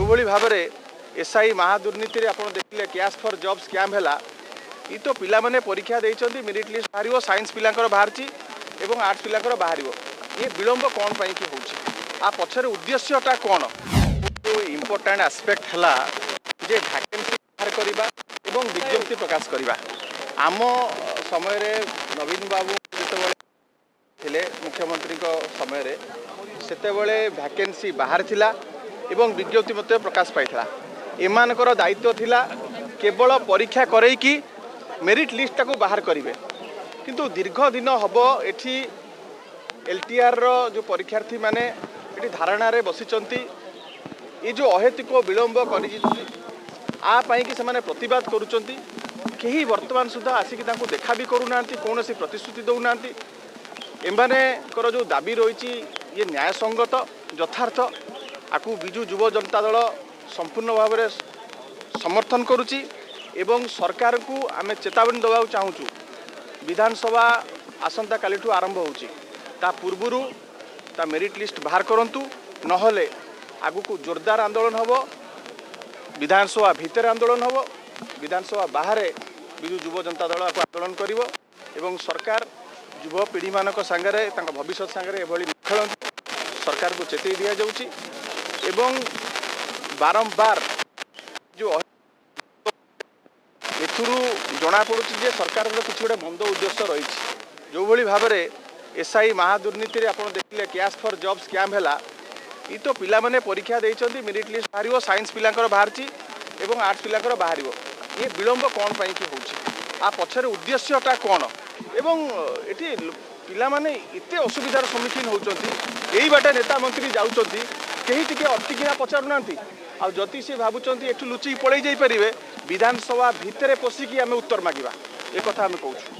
भली भाव में एसआई महादुर्नीति आप देखिले कैश फॉर जॉब स्कैम है ये तो पिला माने परीक्षा देइचंती मेरिट लिस्ट बाहर साइंस पिलांकर बाहरची एवं आर्ट्स पिलांकर बाहर ये विलंब कौन पाई कि होउची आ पछरे उद्देश्यटा कौन जो इम्पोर्टेंट एस्पेक्ट है जे वैकेंसी बाहर करवा एवं विज्ञप्ति प्रकाश करवा आम समय नवीन बाबू जिते थे मुख्यमंत्री समय से वैकेंसी बाहर थिला एवं विज्ञप्ति मत प्रकाश पाई एमानकर दायित्व थिला केवल परीक्षा करैकी मेरिट लिस्ट को बाहर करेंगे किंतु दीर्घ दिन हम एठी एलटीआर जो परीक्षार्थी माने एठी धारणा रे बसिचंती ये जो अहेतुक विलंब करी कि से प्रतिवाद करुचंती केही वर्तमान सुधा आसिक देखा भी करूना कौन सी प्रतिश्रुति दौना एमानेकर जो दाबी रही ये न्यायसंगत यथार्थ आकु विजु युव जनता दल संपूर्ण भाव में समर्थन करुची एवं सरकार को आमे चेतावनी देवा चाहूँ विधानसभा आसंता काली आरंभ होता पूर्वरु ता मेरिट लिस्ट बाहर करंतु नहले आगु को जोरदार आंदोलन हम विधानसभा भितर आंदोलन हम विधानसभा बाहर विजु युव जनता दल को आंदोलन करिवो एवं सरकार युव पीढ़ी मानक सांगरे भविष्य सांगरे एभली खेल सरकार को चेतई दिया जाउची एवं बारंबार जो एथुरु जना पड़ुछि जे सरकार किसी गोटे मंद उद्देश्य रही जो भली भाव में एसआई महादुर्नीति आप देखिले कैश फॉर जॉब स्कैम है ये तो पिला माने परीक्षा देइचंती मेरिट लिस्ट बाहर साइंस पिलांकर बाहरची एवं आर्ट्स पिलांकर बाहर ये विलंब कौन पाई कि होउछि आ पछरे उद्देश्यटा कौन एवं एठी पिला माने इते असुविधार सम्मुखीन होउचंती एई बाटे नेता मंत्री जाउचंती केही टिके अटकिना पचारुनांती आ जति से भावुचंती एठु लुचि पळै जाई परिबे विधानसभा भितरे पशिकी आमे उत्तर मागिबा ए कथा आमे कहूछु।